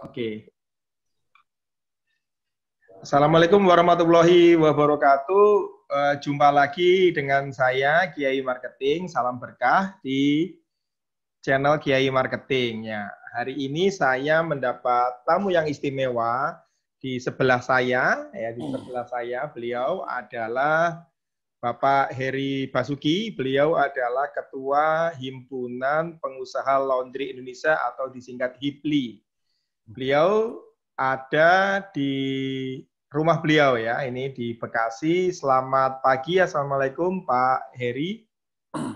Oke. Assalamualaikum warahmatullahi wabarakatuh. Jumpa lagi dengan saya Kiai Marketing. Salam berkah di channel Kiai Marketing. Ya, hari ini saya mendapat tamu yang istimewa di sebelah saya. Ya, di sebelah saya beliau adalah Bapak Heri Basuki. Beliau adalah Ketua Himpunan Pengusaha Laundry Indonesia atau disingkat HIPLI. Beliau ada di rumah beliau ya, ini di Bekasi. Selamat pagi, Assalamualaikum Pak Heri.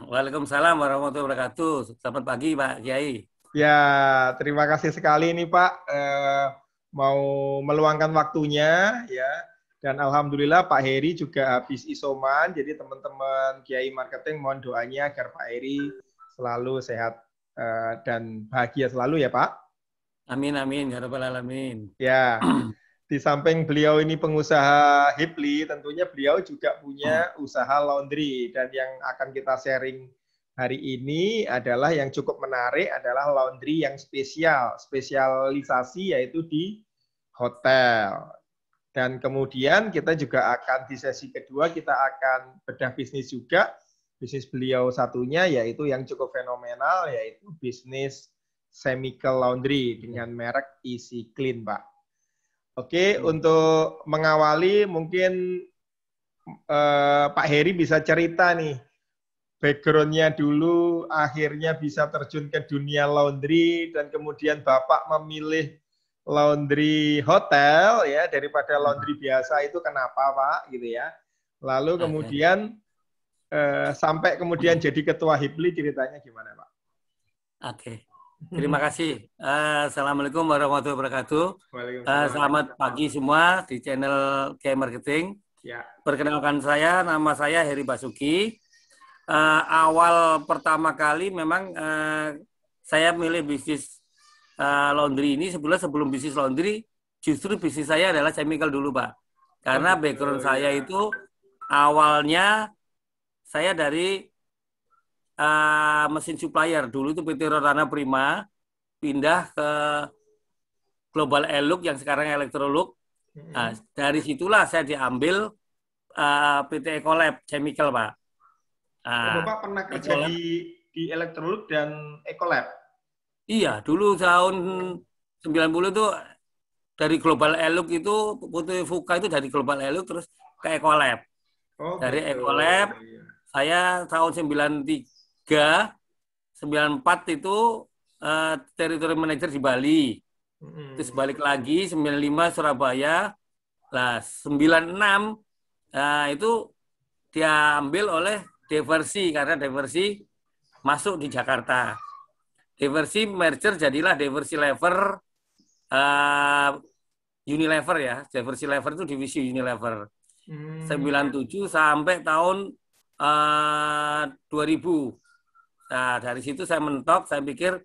Waalaikumsalam warahmatullahi wabarakatuh. Selamat pagi Pak Kiai. Ya, terima kasih sekali nih Pak, mau meluangkan waktunya ya. Dan Alhamdulillah Pak Heri juga habis isoman, jadi teman-teman Kiai Marketing mohon doanya agar Pak Heri selalu sehat dan bahagia selalu ya Pak. Amin, amin, ya rabbal alamin. Ya, di samping beliau ini pengusaha HIPLI, tentunya beliau juga punya usaha laundry. Dan yang akan kita sharing hari ini adalah yang cukup menarik adalah laundry yang spesialisasi yaitu di hotel. Dan kemudian kita juga akan di sesi kedua kita akan bedah bisnis juga. Bisnis beliau satunya yaitu yang cukup fenomenal yaitu bisnis chemical laundry dengan merek Easy Clean, Pak. Oke, untuk mengawali mungkin Pak Heri bisa cerita nih background-nya dulu, akhirnya bisa terjun ke dunia laundry dan kemudian Bapak memilih laundry hotel ya daripada laundry biasa itu kenapa Pak gitu ya. Lalu kemudian sampai kemudian jadi ketua HIPLI ceritanya gimana Pak? Oke. Terima kasih. Assalamualaikum warahmatullahi wabarakatuh. Selamat pagi semua di channel Kiai Marketing. Ya. Perkenalkan nama saya Heri Basuki. Awal pertama kali memang saya milih bisnis laundry ini sebelum bisnis laundry, justru bisnis saya adalah chemical dulu Pak. Karena background saya itu awalnya saya dari mesin supplier. Dulu itu PT Rotana Prima, pindah ke Global Elook yang sekarang Electrolux. Nah, dari situlah saya diambil PT Ecolab Chemical, Pak. Bapak pernah kerja di Electrolux dan Ecolab? Iya, dulu tahun 90 itu dari Global Elook itu, Putri Fuka itu dari Global Elook terus ke Ecolab. Dari Ecolab, saya tahun 94 itu territory manager di Bali. Terus balik lagi 95 Surabaya. Nah, 96 itu diambil oleh Diversi karena Diversi masuk di Jakarta. Diversi merger jadilah Diversi Lever Unilever ya. Diversi Lever itu divisi Unilever. 97 sampai tahun 2000. Nah, dari situ saya mentok, saya pikir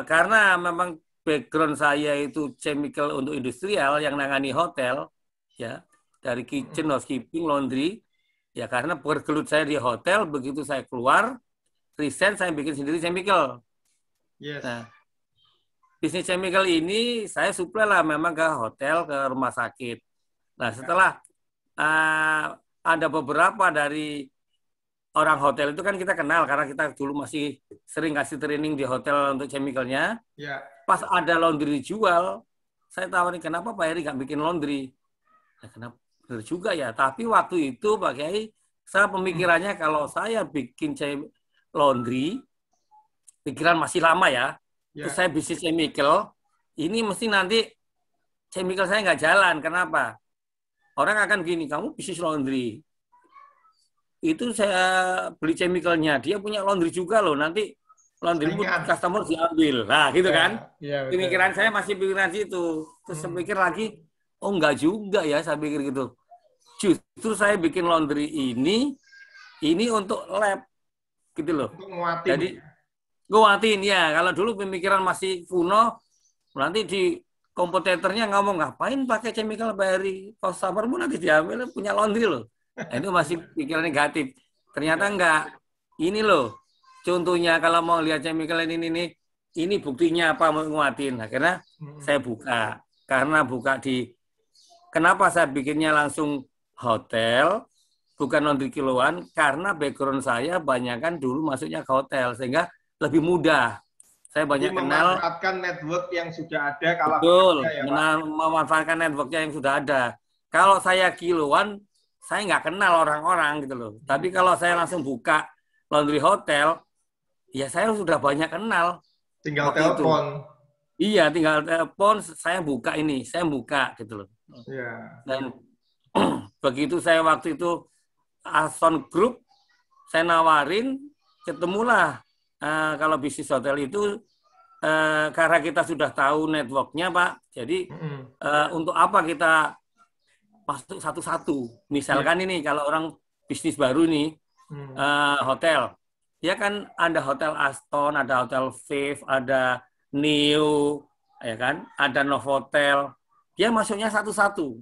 karena memang background saya itu chemical untuk industrial yang nangani hotel, ya dari kitchen, housekeeping, laundry, ya karena bergelut saya di hotel, begitu saya keluar, resign, saya bikin sendiri chemical. Yes. Nah, bisnis chemical ini saya supply lah memang ke hotel, ke rumah sakit. Nah, setelah ada beberapa dari orang hotel itu kan kita kenal karena kita dulu masih sering kasih training di hotel untuk chemicalnya. Ya. Pas ada laundry dijual, saya tawarin kenapa Pak Heri nggak bikin laundry? Ya, kenapa? Benar juga ya. Tapi waktu itu Pak Kiai, saya pemikirannya kalau saya bikin laundry, pikiran masih lama ya. Terus saya bisnis chemical, ini mesti nanti chemical saya nggak jalan. Kenapa? Orang akan gini, kamu bisnis laundry. Itu saya beli chemicalnya, dia punya laundry juga loh, nanti laundry pun customer diambil, nah gitu kan. Pemikiran saya masih pikiran situ. Terus saya pikir lagi, oh enggak juga ya, saya pikir gitu. Justru saya bikin laundry ini untuk lab, gitu loh. Jadi nguatin ya, kalau dulu pemikiran masih kuno, nanti di kompetitornya ngomong, ngapain pakai chemical Bahari, customer pun nanti diambil, punya laundry loh. Nah, itu masih pikiran negatif. Ternyata enggak. Ini loh, contohnya kalau mau lihat chemical ini ini buktinya apa menguatin. Akhirnya saya buka. Karena buka kenapa saya bikinnya langsung hotel, bukan laundry kiloan, karena background saya banyak kan dulu masuknya ke hotel, sehingga lebih mudah. Saya banyak kenal. Memanfaatkan network yang sudah ada. Kalau Betul, ya, Pak? memanfaatkan networknya yang sudah ada. Kalau saya kiloan, saya nggak kenal orang-orang gitu loh. Tapi kalau saya langsung buka laundry hotel, ya saya sudah banyak kenal. Tinggal Waktu telepon. Iya, tinggal telepon, saya buka gitu loh. Ya. Dan begitu saya waktu itu Aston Group, saya nawarin, ketemulah kalau bisnis hotel itu karena kita sudah tahu networknya, Pak. Jadi untuk apa kita masuk satu-satu? Misalkan ini kalau orang bisnis baru nih hotel, ya kan ada hotel Aston, ada hotel Viv, ada Neo, ya kan, ada Novotel. Dia masuknya satu-satu,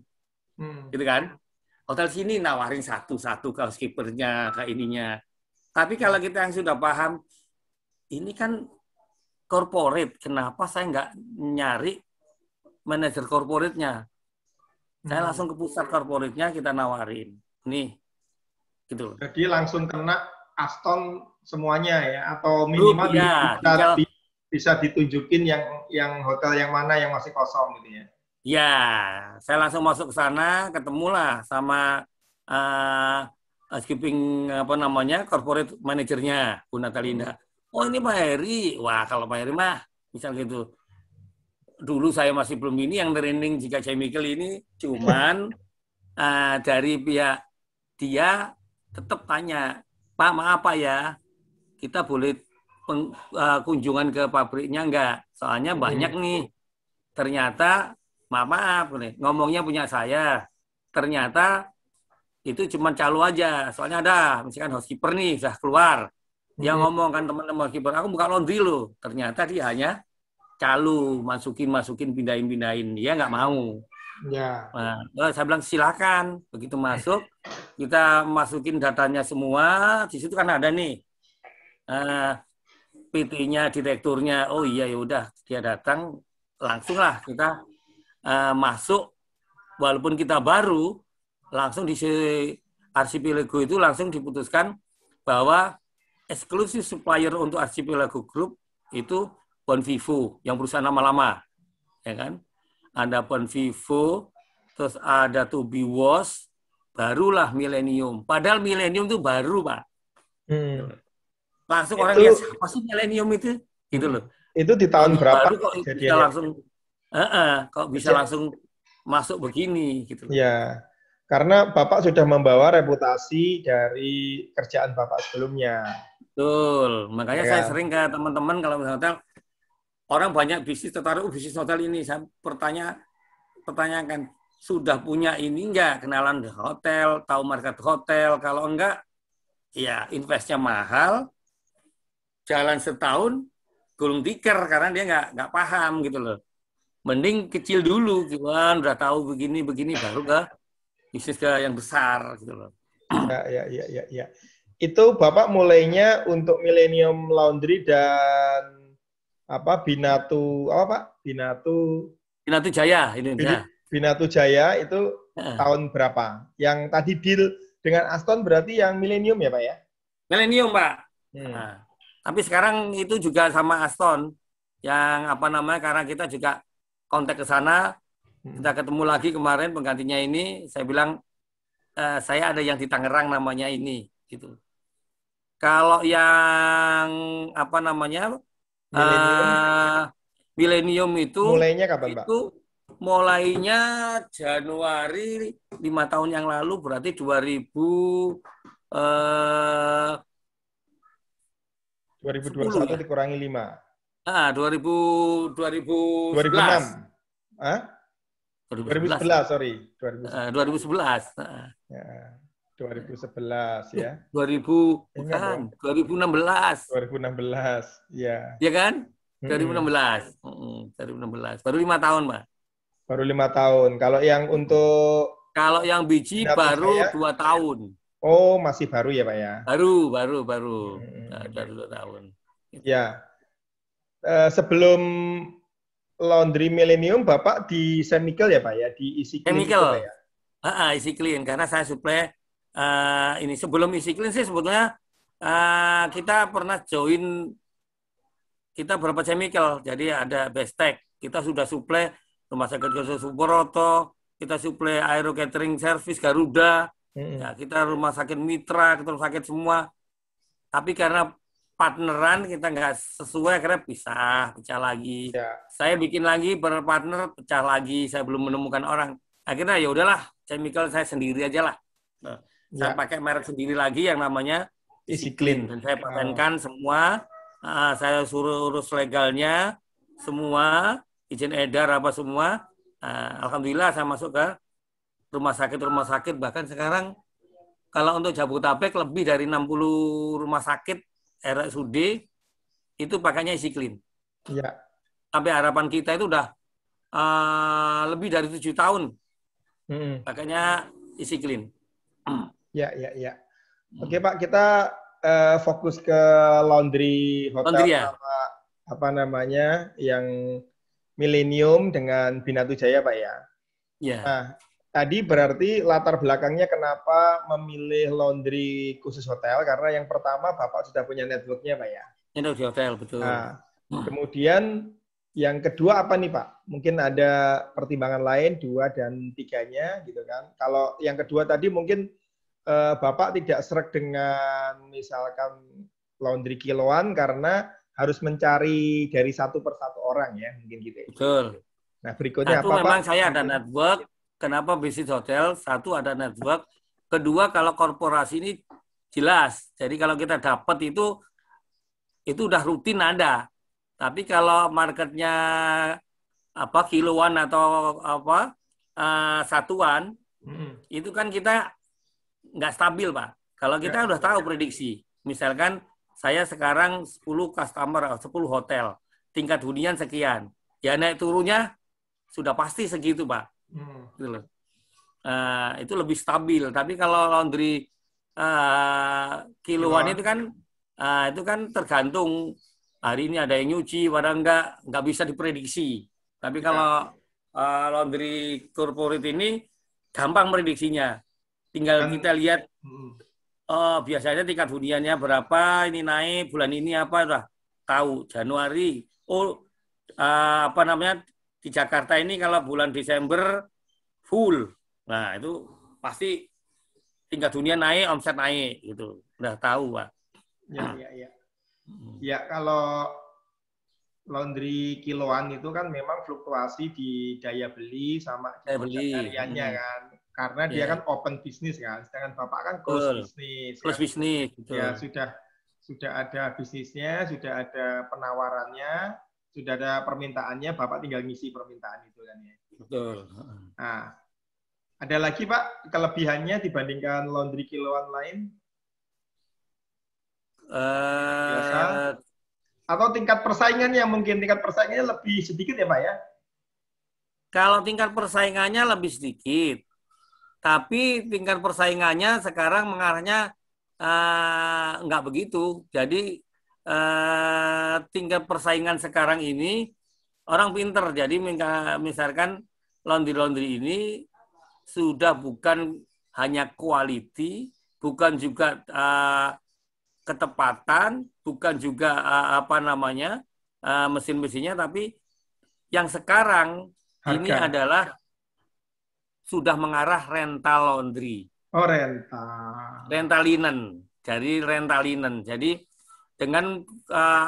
gitu kan? Hotel sini nawarin satu-satu ke housekeeper-nya, ke ininya. Tapi kalau kita yang sudah paham, ini kan corporate, kenapa saya nggak nyari manajer corporate-nya? Saya langsung ke pusat corporate-nya, kita nawarin. Nih, gitu. Jadi langsung kena Aston semuanya ya? Atau minimal ya, bisa ditunjukin yang hotel yang mana yang masih kosong gitu ya? Ya, saya langsung masuk ke sana, ketemulah sama housekeeping corporate manajernya Bu Natalinda. Oh ini Pak Heri, wah kalau Pak Heri mah misal gitu. Dulu saya masih belum ini yang training jika chemical ini, cuman dari pihak dia tetap tanya, Pak maaf Pak ya, kita boleh kunjungan ke pabriknya enggak? Soalnya banyak nih. Ternyata maaf nih, ngomongnya punya saya. Ternyata itu cuma calo aja. Soalnya ada, misalkan housekeeper nih, sudah keluar. Dia ngomong kan teman-teman housekeeper, aku buka laundry loh. Ternyata dia hanya calo, masukin, pindahin. Dia nggak mau. Ya. Nah, saya bilang silakan. Begitu masuk, kita masukin datanya semua. Di situ kan ada nih. PT-nya, direkturnya. Oh iya ya udah, dia datang, langsunglah kita masuk, walaupun kita baru, langsung di Archipelago itu langsung diputuskan bahwa eksklusif supplier untuk Archipelago Group itu Bonvivo, yang perusahaan lama-lama, ya kan? Ada Bonvivo, terus ada Toby Wash, barulah Millennium. Padahal Millennium itu baru, Pak. Langsung orang lihat siapa sih Millennium itu, gitu loh. Itu di tahun berapa? Baru kok bisa langsung kok bisa langsung masuk begini gitu. Ya, karena Bapak sudah membawa reputasi dari kerjaan Bapak sebelumnya. Betul, makanya saya sering ke teman-teman kalau misalnya hotel, orang banyak bisnis tertarik bisnis hotel ini, saya pertanyakan, sudah punya ini enggak, kenalan di hotel, tahu market hotel, kalau enggak, ya investnya mahal, jalan setahun, gulung tikar karena dia nggak paham gitu loh. Mending kecil dulu, gimana udah tahu begini baru ke bisnis ke yang besar gitu loh. Ya. Itu Bapak mulainya untuk Millennium Laundry dan Binatu Pak? Binatu Jaya Indonesia. Binatu Jaya itu tahun berapa? Yang tadi deal dengan Aston berarti yang Millennium ya Pak ya? Millennium Pak. Nah, tapi sekarang itu juga sama Aston yang karena kita juga kontak ke sana, kita ketemu lagi kemarin penggantinya ini, saya bilang saya ada yang di Tangerang namanya ini, gitu. Kalau yang Millennium itu mulainya kapan Pak? Itu mulainya Januari 5 tahun yang lalu, berarti 2021 dikurangi 5. 2006. 2011, sorry. 2011. Ya, 2011 ya. 2016. 2016, ya. Ya kan? 2016. 2016. Baru 5 tahun, Pak. Baru 5 tahun. Kalau yang untuk yang biji baru 2 tahun. Oh, masih baru ya, Pak ya? Baru. Baru 2 tahun. Ya. sebelum Laundry Millennium, Bapak di Chemical ya Pak ya, di isi clean itu Pak Chemical. ya? Isi clean karena saya suplai ini sebelum isi clean sih sebetulnya kita pernah join kita berapa chemical. Jadi ada Bestek. Kita sudah suplai Rumah Sakit Gatot Subroto, kita suplai Aero Catering Service Garuda, ya, kita Rumah Sakit Mitra, kita rumah sakit semua. Tapi karena partneran kita nggak sesuai, akhirnya pecah lagi. Ya. Saya bikin lagi berpartner, pecah lagi. Saya belum menemukan orang. Akhirnya ya udahlah, chemical saya sendiri aja lah. Nah, saya pakai merek sendiri lagi yang namanya Easy Clean. Dan saya patenkan semua. Saya suruh urus legalnya, semua izin edar apa semua. Alhamdulillah saya masuk ke rumah sakit. Bahkan sekarang kalau untuk Jabodetabek lebih dari 60 rumah sakit RSUD itu pakainya Easy Clean. Ya. Sampai harapan kita itu udah lebih dari 7 tahun pakainya Easy Clean. Ya. Oke Pak, kita fokus ke laundry hotel ya? sama apa namanya yang Millennium dengan Binatu Jaya Pak ya. Ya. Nah, tadi berarti latar belakangnya kenapa memilih laundry khusus hotel, karena yang pertama Bapak sudah punya network-nya Pak ya? Network di hotel, betul. Nah, kemudian yang kedua apa nih Pak? Mungkin ada pertimbangan lain, 2 dan 3-nya gitu kan. Kalau yang kedua tadi mungkin Bapak tidak sreg dengan misalkan laundry kiloan karena harus mencari dari satu persatu orang ya, mungkin gitu. Betul. Nah, berikutnya satu, apa memang Pak? Saya ada network. Kenapa bisnis hotel? Satu, ada network. Kedua, kalau korporasi ini jelas. Jadi kalau kita dapat itu udah rutin ada. Tapi kalau marketnya apa kiloan atau apa satuan, itu kan kita nggak stabil Pak. Kalau kita udah tahu prediksi. Misalkan saya sekarang 10 customer, 10 hotel, tingkat hunian sekian. Ya naik turunnya sudah pasti segitu Pak. Itu lebih stabil. Tapi kalau laundry kiloan itu kan tergantung hari ini ada yang nyuci, padahal nggak bisa diprediksi. Tapi kalau laundry corporate ini gampang prediksinya. Tinggal kita lihat biasanya tingkat huniannya berapa, ini naik, bulan ini apa, udah tahu. Januari, apa namanya, di Jakarta ini kalau bulan Desember full. Nah, itu pasti tingkat hunian naik, omset naik, gitu. Udah tahu, Pak. Ya. Ya, kalau laundry kiloan itu kan memang fluktuasi di daya beli sama hariannya kan. Karena dia kan open bisnis kan, sedangkan Bapak kan close bisnis. Close bisnis, betul. Ya, sudah ada bisnisnya, sudah ada penawarannya, sudah ada permintaannya, Bapak tinggal ngisi permintaan itu kan ya. Betul. Nah, ada lagi Pak kelebihannya dibandingkan laundry kiloan lain? Biasa? Atau tingkat persaingannya, mungkin tingkat persaingannya lebih sedikit ya Pak ya? Kalau tingkat persaingannya lebih sedikit. Tapi tingkat persaingannya sekarang mengarahnya nggak begitu. Jadi tingkat persaingan sekarang ini orang pinter. Jadi misalkan laundry ini sudah bukan hanya quality, bukan juga ketepatan, bukan juga mesin-mesinnya, tapi yang sekarang ini adalah sudah mengarah rental laundry. Oh, rental. Rental linen. Jadi rental linen. Jadi dengan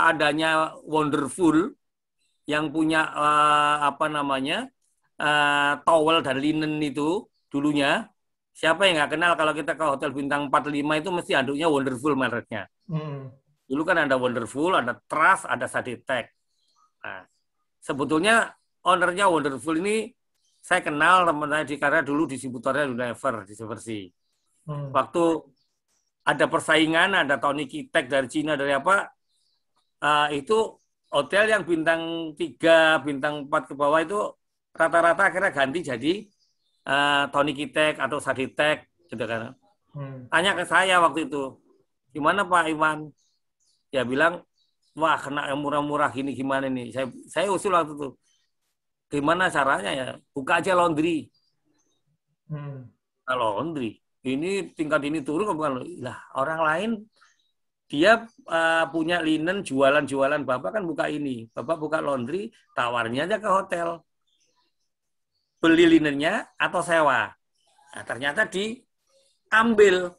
adanya Wonderful yang punya towel dan linen itu dulunya, siapa yang nggak kenal kalau kita ke hotel bintang 4-5 itu mesti aduknya Wonderful mereknya. Dulu kan ada Wonderful, ada Trust, ada Sadetech. Nah, sebetulnya ownernya Wonderful ini saya kenal teman saya karena dulu distributornya Unilever di Seversi. Waktu ada persaingan, ada Tony Kitek dari Cina, dari apa, itu hotel yang bintang 3, bintang 4 ke bawah itu rata-rata akhirnya ganti jadi Tony Kitek atau Sadetech, gitu kan. Tanya ke saya waktu itu, gimana Pak Iwan? Ya bilang, wah kena yang murah-murah gini gimana nih. Saya usul waktu itu. Gimana caranya ya? Buka aja laundry. Laundry. Ini tingkat ini turun bukan? Lah, orang lain dia punya linen jualan-jualan, Bapak kan buka ini. Bapak buka laundry, tawarnya aja ke hotel. Beli linennya atau sewa. Nah, ternyata diambil.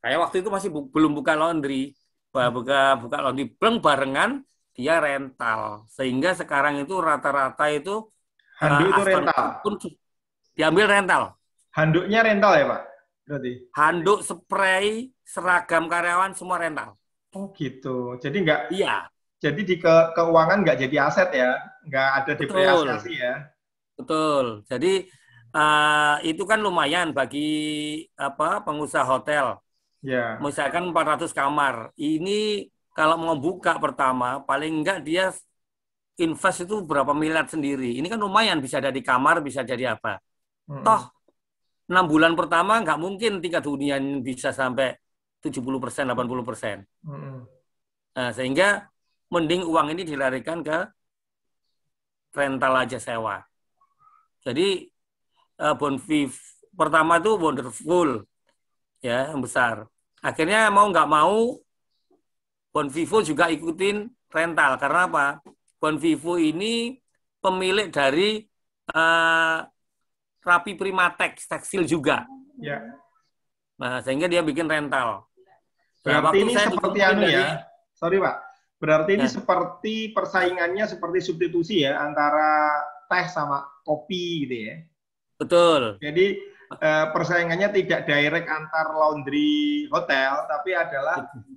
Kayak waktu itu masih belum buka laundry. Buka laundry barengan dia rental. Sehingga sekarang itu rata-rata itu handuk itu rental. Pun diambil rental. Handuknya rental ya, Pak? Berarti. Handuk, spray, seragam karyawan semua rental. Oh gitu. Jadi nggak. Iya. Jadi di keuangan nggak jadi aset ya, nggak ada depresiasi ya. Betul. Jadi itu kan lumayan bagi pengusaha hotel. Ya. Misalkan 400 kamar. Ini kalau mau buka pertama, paling enggak dia invest itu berapa miliar sendiri. Ini kan lumayan, bisa jadi kamar, bisa jadi apa. Toh 6 bulan pertama nggak mungkin tingkat hunian bisa sampai 70%, 80%. Nah, sehingga mending uang ini dilarikan ke rental aja sewa. Jadi pertama itu Wonderful, ya yang besar. Akhirnya mau nggak mau Bonvivo juga ikutin rental. Karena apa? Bonvivo ini pemilik dari Rapi Primatex, tekstil juga. Ya. Nah, sehingga dia bikin rental. Berarti ini seperti ya. Sorry, Pak. Berarti ini seperti persaingannya seperti substitusi ya antara teh sama kopi gitu ya. Betul. Jadi persaingannya tidak direct antar laundry hotel, tapi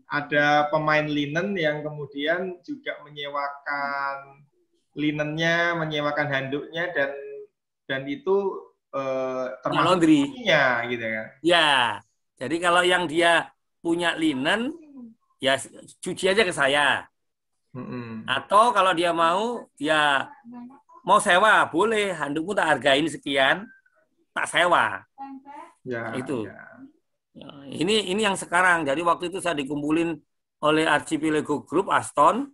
ada pemain linen yang kemudian juga menyewakan linennya, menyewakan handuknya dan itu termasuk laundry-nya gitu kan. Ya. Jadi kalau yang dia punya linen ya cuci aja ke saya. Atau kalau dia mau ya mau sewa boleh, handukmu tak hargain sekian, tak sewa. Ya, itu. Ya. Ini yang sekarang. Jadi waktu itu saya dikumpulin oleh Archipelago Group Aston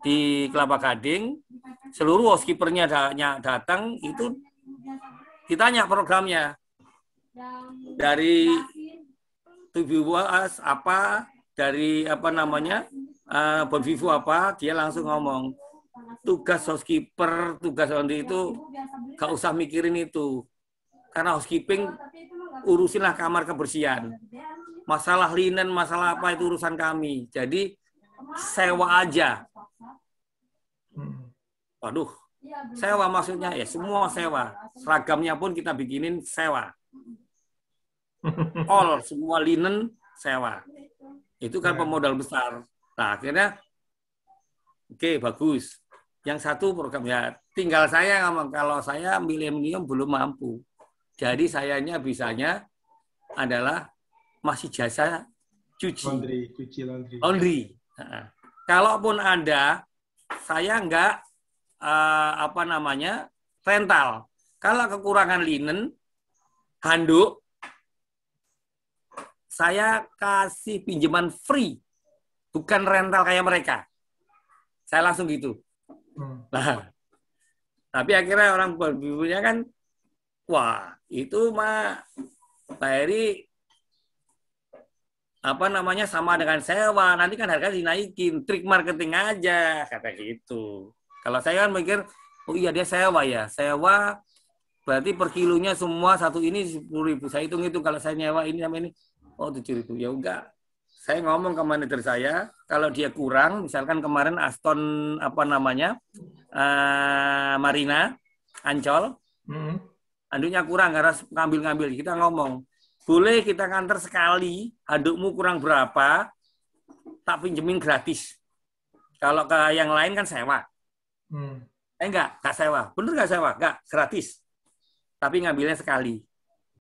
di Kelapa Gading. Seluruh housekeeper-nya datang, itu ditanya programnya. Dari Tubuas apa, dari Bonvivo apa, dia langsung ngomong. Tugas housekeeper, tugas laundry itu gak usah mikirin itu. Karena housekeeping urusinlah kamar kebersihan. Masalah linen, masalah apa itu urusan kami. Jadi sewa aja. Waduh, sewa maksudnya ya semua sewa. Seragamnya pun kita bikinin sewa. All semua linen sewa. Itu kan pemodal besar. Nah, akhirnya oke, bagus. Yang satu program ya tinggal saya ngomong kalau saya milenium belum mampu. Jadi sayanya bisanya adalah masih jasa cuci laundry. Nah, kalaupun ada saya enggak rental. Kalau kekurangan linen, handuk saya kasih pinjaman free. Bukan rental kayak mereka. Saya langsung gitu. Nah, tapi akhirnya orang Bonvivo-nya kan, wah, itu mah Pak Heri sama dengan sewa, nanti kan harga dinaikin, trik marketing aja, kata gitu. Kalau saya kan mikir, oh iya dia sewa ya, sewa berarti per kilonya semua satu ini 10.000. Saya hitung-hitung kalau saya nyewa ini sama ini, oh 7.000. Ya enggak. Saya ngomong ke manajer saya, kalau dia kurang, misalkan kemarin Aston Marina, Ancol, handuknya kurang karena ngambil-ngambil. Kita ngomong, boleh kita nganter sekali, handukmu kurang berapa, tak pinjemin gratis. Kalau ke yang lain kan sewa. Enggak sewa. Bener nggak sewa? Enggak, gratis. Tapi ngambilnya sekali.